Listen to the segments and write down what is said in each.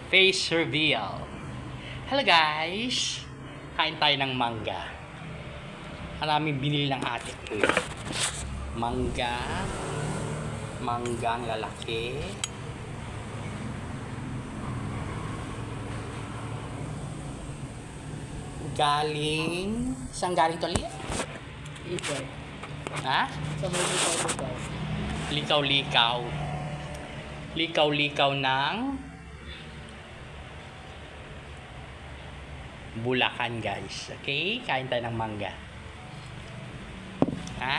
Face reveal. Hello guys! Kain tayo ng mangga. Maraming binili ng ate ko. Mangga. Manggang lalaki. Galing... Saan galing to ulit? Ikaw. Ha? Sa may likaw-likaw. Likaw-likaw. Likaw-likaw ng... Bulacan guys. Okay? Kain tayo ng mangga. Ha?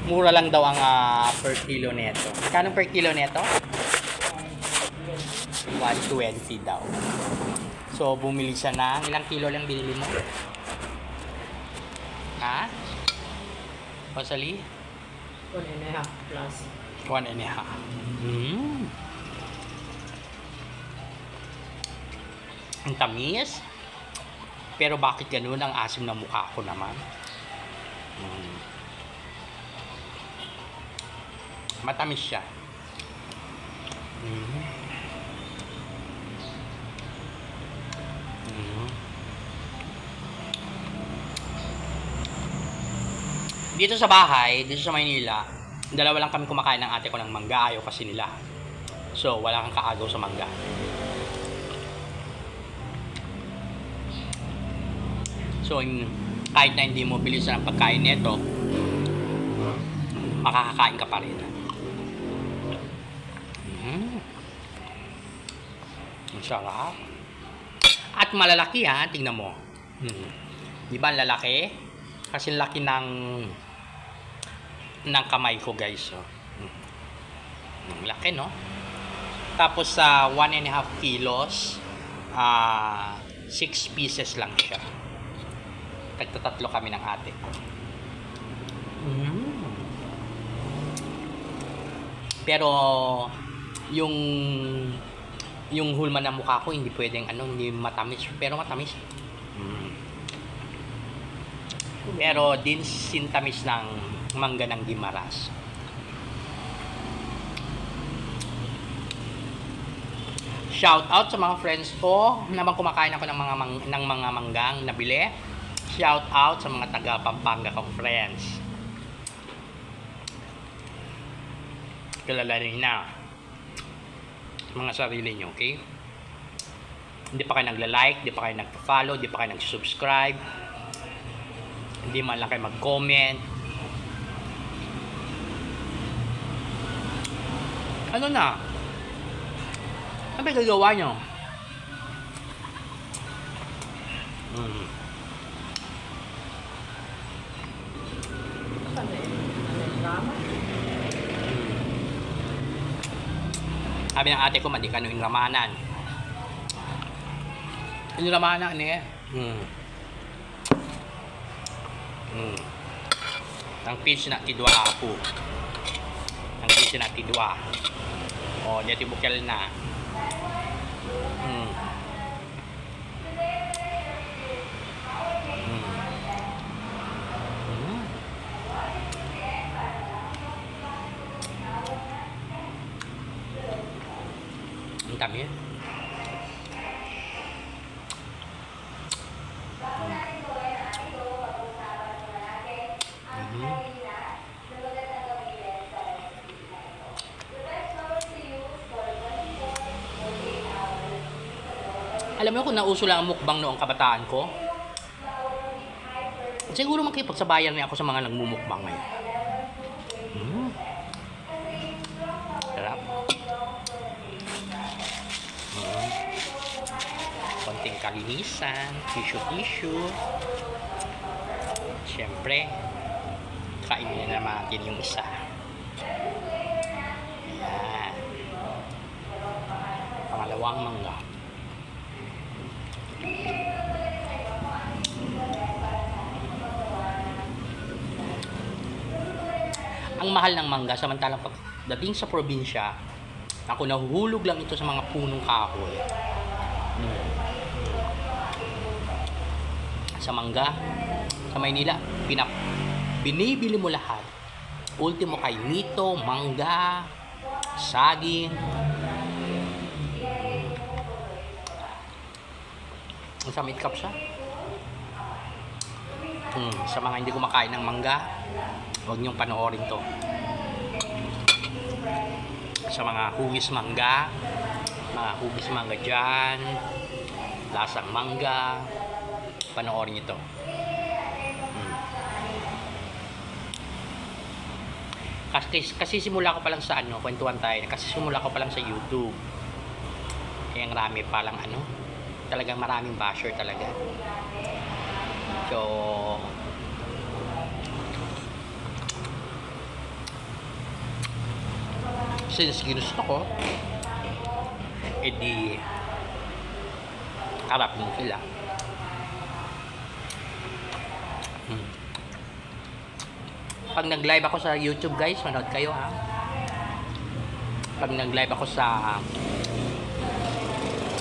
Mura lang daw ang per kilo neto. Kano per kilo neto? 120 daw. So, bumili siya ng... Ilang kilo lang binili mo? Ha? Pasali? 1.5 plus. 1.5. Ang tamis. Pero bakit ganun ang asim ng mukha ko naman? Matamis siya. Dito sa bahay, dito sa Maynila, dalawa lang kami kumakain ng ate ko ng mangga. Ayaw kasi nila. So, wala kang kaagaw sa mangga. So, kahit na hindi mo bilisan ang pagkain nito, makakakain ka pa rin. Ang sarap. At malalaki ha, tingnan mo. Di ba ang lalaki? Kasi laki ng kamay ko guys. So. Laki no? Tapos sa 1.5 kilos, 6 pieces lang siya. Tagtatatlo kami ng ate ko. Pero yung hulma ng mukha ko hindi pwedeng hindi matamis, pero matamis. Pero din sintamis ng mangga ng Gimaras. Shout out sa mga friends ko naman kumakain ako ng mga manggang nabili. Shout out sa mga taga Pampanga kong friends. Kilalanin na mga sarili nyo, okay? Hindi pa kayo nagla-like, hindi pa kayo nagpa-follow, hindi pa kayo nag-subscribe, hindi man lang kayo mag-comment. Ano na? Ano ba gagawa nyo? Sabi ng ate ko, madi ka yung ramanan. Yung ramanan eh. Ang fish na tidwa po. Ang fish na tidwa. O, dito bukal na. Ang dami. Alam mo kung nauso lang ang mukbang noong kabataan ko? Siguro makipagsabayan na ako sa mga nagmumukbang ngayon. Sarap. Konting kalinisan, tissue. Siyempre, kainin na natin yung isa. Ayan. Pangalawang mangga. Ang mahal ng mangga, samantalang pagdating sa probinsya, ako nahuhulog lang ito sa mga punong kahoy. Sa mangga, sa Maynila, binibili mo lahat. Ultimo kay nito, mangga, saging. Sa midcap siya. Sa mga hindi kumakain ng mangga, huwag niyong panoorin to. Sa mga hugis mangga dyan, lasang mangga, panoorin niyo to. Kasi simula ko pa lang sa kwentuhan tayo, kasi simula ko pa lang sa YouTube. Kaya marami pa lang talagang maraming basher talaga. So, since ginusto ko, edi harapin mo sila. Pag nag-live ako sa YouTube, guys, manood kayo ha. Pag nag-live ako sa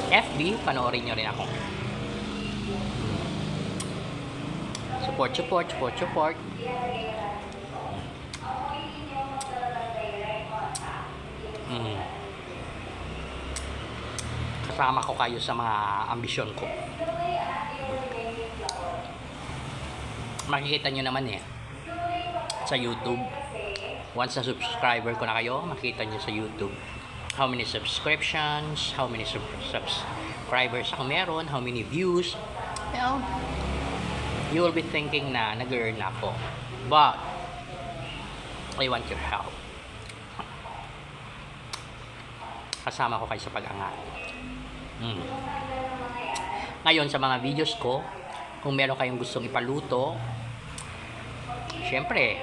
FB, panoorin nyo rin ako. Support. Kasama ko kayo sa mga ambisyon ko. Makikita nyo naman sa YouTube. Once na subscriber ko na kayo, makikita nyo sa YouTube how many subscriptions, how many subscribers ako meron, how many views. Well, you will be thinking na nag-earn ako. But I want your help. Kasama ko kayo sa pag-angat. Ngayon, sa mga videos ko, kung meron kayong gustong ipaluto, syempre,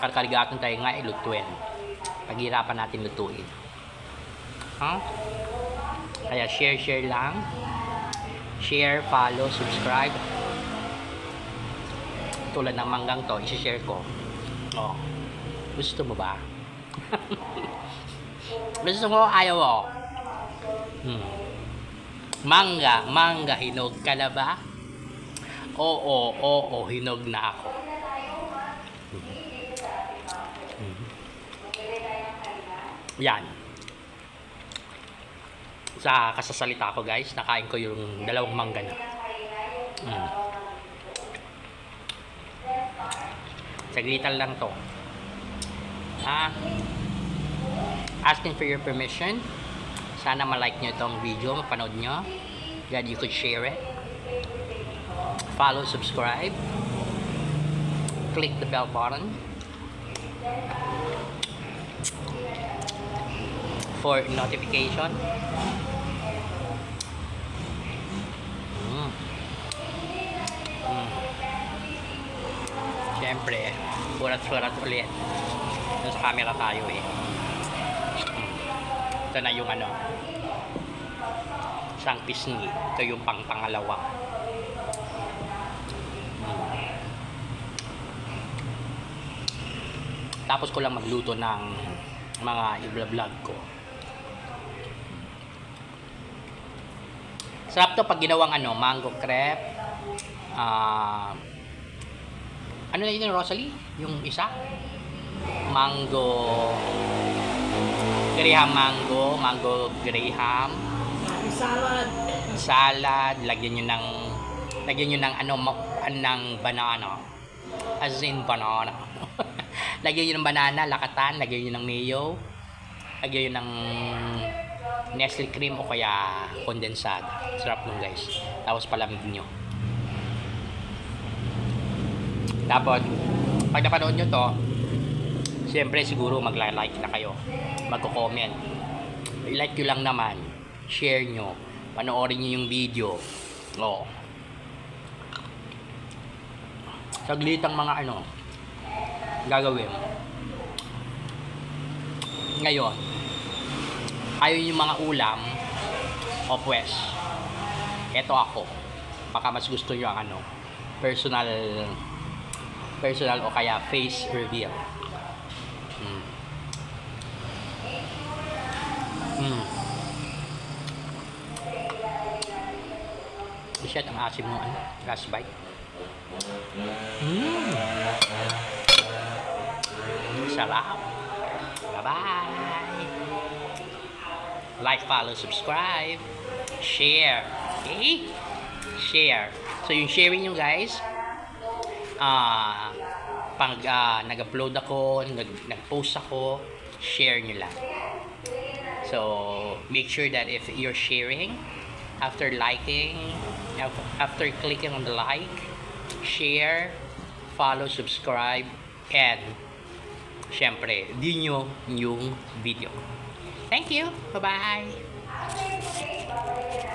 karkarigatan tayo nga ilutuin. Paghirapan natin lutuin. Kaya share lang. Share, follow, subscribe. Tulad ng manggang to, isi-share ko. Gusto mo ba? Gusto mo, ayaw mo? Mangga, hinog ka na ba? Oo, hinog na ako. Yan. Sa kasasalita ko, guys, nakain ko yung 2 mangga na. Saglitan lang to. Asking for your permission. Sana ma-like nyo itong video, mapanood nyo. God, you could share it. Follow, subscribe. Click the bell button for notification. Siyempre, surat ulit. Sa camera tayo Ito na yung isang pisngi. Ito yung pangalawa. Tapos ko lang magluto ng mga i-vlog ko. Sarap to pag ginawang mango crepe. Ano na yun, Rosalie? Yung isa? Mango graham. Salad. Lagyan nyo ng banana. As in banana. Lagyan nyo ng banana, lakatan. Lagyan nyo ng mayo. Lagyan nyo ng Nestle cream o kaya kondensada. Sarap nun, guys. Tapos palamigin nyo. Tapos, pag napanood nyo to, siyempre siguro magla-like na kayo. Magko-comment. I-like nyo lang naman. Share nyo. Panoorin nyo yung video. Saglitang mga gagawin. Ngayon, ayaw yung mga ulam, pues, eto ako. Baka mas gusto nyo ang personal o kaya face reveal. Shit, ang asim mo last bite. Sarap. Bye-bye. Like, follow, subscribe, share. Okay? Share. So, yung sharing nyo guys, pag nag-upload ako, nag-post ako, share nyo lang. So, make sure that if you're sharing, after liking, after clicking on the like, share, follow, subscribe, and syempre, din nyo yung video. Thank you! Bye-bye!